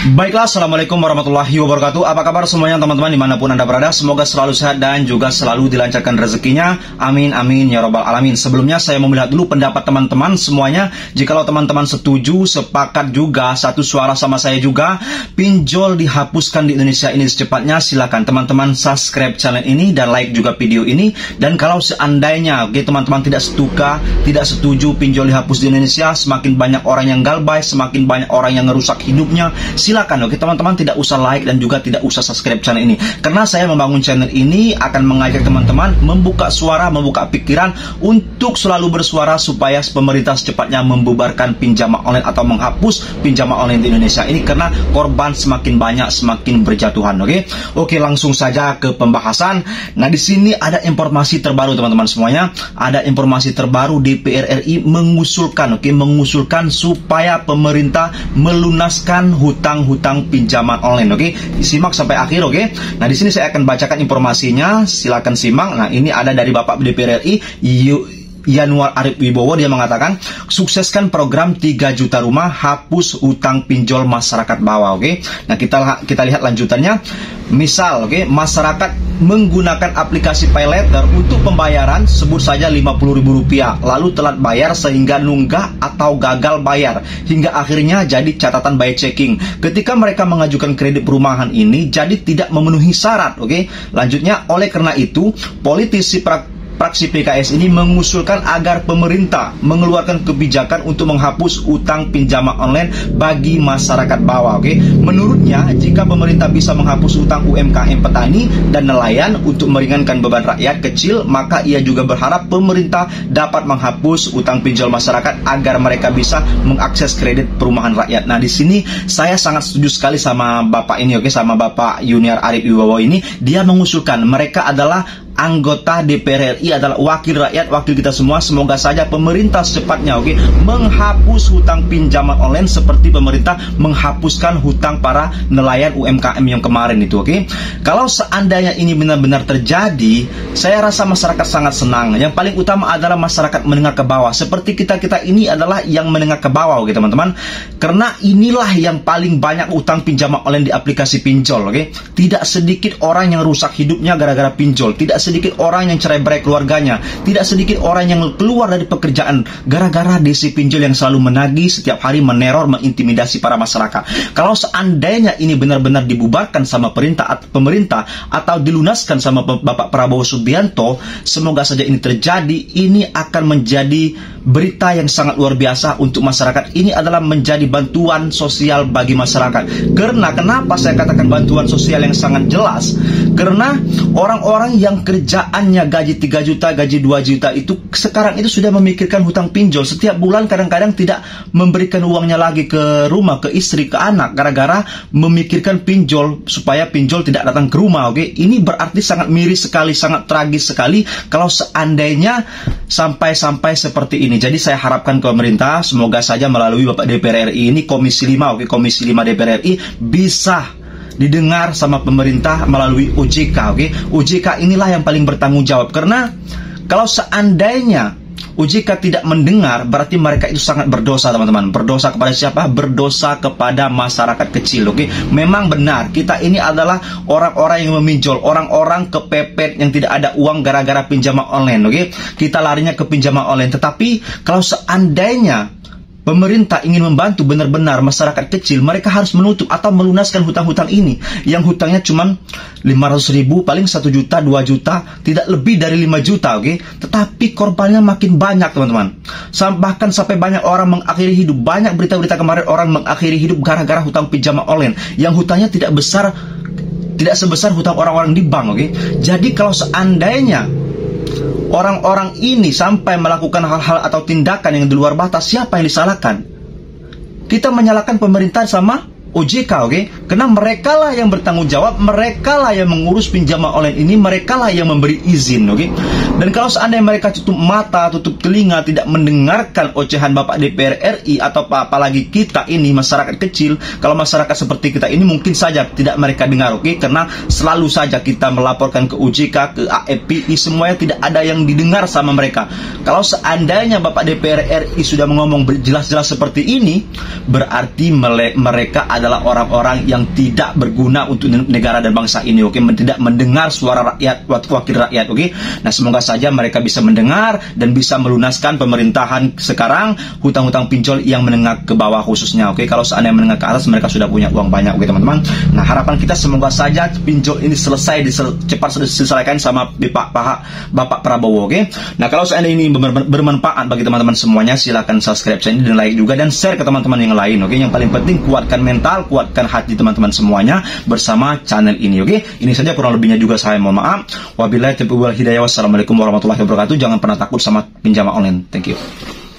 Baiklah, Assalamualaikum warahmatullahi wabarakatuh. Apa kabar semuanya teman-teman dimanapun Anda berada? Semoga selalu sehat dan juga selalu dilancarkan rezekinya. Amin, amin, ya robbal alamin. Sebelumnya saya mau melihat dulu pendapat teman-teman semuanya. Jikalau teman-teman setuju, sepakat juga, satu suara sama saya juga, pinjol dihapuskan di Indonesia ini secepatnya, silakan teman-teman subscribe channel ini dan like juga video ini. Dan kalau seandainya teman-teman tidak setuju pinjol dihapus di Indonesia, semakin banyak orang yang galbay, semakin banyak orang yang ngerusak hidupnya, silakan teman-teman tidak usah like dan juga tidak usah subscribe channel ini. Karena saya membangun channel ini akan mengajak teman-teman membuka suara, membuka pikiran untuk selalu bersuara supaya pemerintah secepatnya membubarkan pinjaman online atau menghapus pinjaman online di Indonesia ini, karena korban semakin banyak, semakin berjatuhan. Oke, langsung saja ke pembahasan. Nah, di sini ada informasi terbaru teman-teman semuanya. Ada informasi terbaru, DPR RI mengusulkan supaya pemerintah melunaskan hutang pinjaman online. Simak sampai akhir. Nah, di sini saya akan bacakan informasinya, silakan simak. Nah, ini ada dari Bapak DPR RI Yanuar Arif Wibowo. Dia mengatakan, sukseskan program 3 juta rumah, hapus hutang pinjol masyarakat bawah. Nah, kita lihat lanjutannya. Misal, masyarakat menggunakan aplikasi PayLater untuk pembayaran, sebut saja Rp50.000, lalu telat bayar sehingga nunggak atau gagal bayar hingga akhirnya jadi catatan by checking. Ketika mereka mengajukan kredit perumahan ini jadi tidak memenuhi syarat. Lanjutnya, oleh karena itu politisi fraksi PKS ini mengusulkan agar pemerintah mengeluarkan kebijakan untuk menghapus utang pinjaman online bagi masyarakat bawah. Menurutnya, jika pemerintah bisa menghapus utang UMKM petani dan nelayan untuk meringankan beban rakyat kecil, maka ia juga berharap pemerintah dapat menghapus utang pinjol masyarakat agar mereka bisa mengakses kredit perumahan rakyat. Nah, di sini saya sangat setuju sekali sama Bapak ini, sama Bapak Yanuar Arif Wibowo ini. Dia mengusulkan, mereka adalah anggota DPR RI, adalah wakil rakyat, wakil kita semua. Semoga saja pemerintah secepatnya menghapus hutang pinjaman online seperti pemerintah menghapuskan hutang para nelayan UMKM yang kemarin itu. Kalau seandainya ini benar-benar terjadi, saya rasa masyarakat sangat senang. Yang paling utama adalah masyarakat menengah ke bawah. Seperti kita ini adalah yang menengah ke bawah, teman-teman. Karena inilah yang paling banyak utang pinjaman online di aplikasi pinjol. Tidak sedikit orang yang rusak hidupnya gara-gara pinjol. Tidak sedikit orang yang cerai-berai keluarganya, tidak sedikit orang yang keluar dari pekerjaan gara-gara DC pinjol yang selalu menagih, setiap hari meneror, mengintimidasi para masyarakat. Kalau seandainya ini benar-benar dibubarkan sama pemerintah atau dilunaskan sama Bapak Prabowo Subianto, semoga saja ini terjadi. Ini akan menjadi berita yang sangat luar biasa untuk masyarakat. Ini adalah menjadi bantuan sosial bagi masyarakat. Karena kenapa saya katakan bantuan sosial yang sangat jelas? Karena orang-orang yang kerjaannya gaji 3 juta, gaji 2 juta itu sekarang itu sudah memikirkan hutang pinjol. Setiap bulan kadang-kadang tidak memberikan uangnya lagi ke rumah, ke istri, ke anak, gara-gara memikirkan pinjol, supaya pinjol tidak datang ke rumah. Ini berarti sangat miris sekali, sangat tragis sekali kalau seandainya sampai seperti ini. Jadi saya harapkan ke pemerintah, semoga saja melalui Bapak DPR RI ini, Komisi 5, Komisi 5 DPR RI bisa didengar sama pemerintah melalui OJK. OJK inilah yang paling bertanggung jawab. Karena kalau seandainya OJK tidak mendengar, berarti mereka itu sangat berdosa, teman-teman. Berdosa kepada siapa? Berdosa kepada masyarakat kecil. Memang benar, kita ini adalah orang-orang yang meminjol, orang-orang kepepet yang tidak ada uang gara-gara pinjaman online. Kita larinya ke pinjaman online. Tetapi kalau seandainya pemerintah ingin membantu benar-benar masyarakat kecil, mereka harus menutup atau melunaskan hutang-hutang ini. Yang hutangnya cuma 500.000, paling 1 juta, 2 juta, tidak lebih dari 5 juta. Tetapi korbannya makin banyak, teman-teman. Bahkan sampai banyak orang mengakhiri hidup. Banyak berita-berita kemarin orang mengakhiri hidup gara-gara hutang pinjaman online yang hutangnya tidak sebesar hutang orang-orang di bank. Jadi kalau seandainya orang-orang ini sampai melakukan hal-hal atau tindakan yang di luar batas, siapa yang disalahkan? Kita menyalahkan pemerintah sama OJK, karena mereka lah yang bertanggung jawab, mereka lah yang mengurus pinjaman online ini, mereka lah yang memberi izin. Dan kalau seandainya mereka tutup mata, tutup telinga, tidak mendengarkan ocehan Bapak DPR RI atau apalagi kita ini masyarakat kecil, kalau masyarakat seperti kita ini mungkin saja tidak mereka dengar. Karena selalu saja kita melaporkan ke OJK, ke AFPI, semuanya tidak ada yang didengar sama mereka. Kalau seandainya Bapak DPR RI sudah ngomong jelas-jelas seperti ini, berarti mereka adalah orang-orang yang tidak berguna untuk negara dan bangsa ini, oke? Tidak mendengar suara rakyat, wakil rakyat, oke? Nah, semoga saja mereka bisa mendengar dan bisa melunaskan pemerintahan sekarang, hutang-hutang pinjol yang menengah ke bawah khususnya, oke? Kalau seandainya menengah ke atas, mereka sudah punya uang banyak, oke teman-teman? Nah, harapan kita semoga saja pinjol ini selesai, cepat diselesaikan sama Bapak Prabowo, oke? Nah, kalau seandainya ini bermanfaat bagi teman-teman semuanya, silakan subscribe channel dan like juga, dan share ke teman-teman yang lain, oke? Yang paling penting, kuatkan mental, kuatkan hati teman-teman semuanya bersama channel ini, oke? Ini saja, kurang lebihnya juga saya mohon maaf. Wabillahi taufiq wal hidayah. Wassalamualaikum warahmatullahi wabarakatuh. Jangan pernah takut sama pinjaman online. Thank you.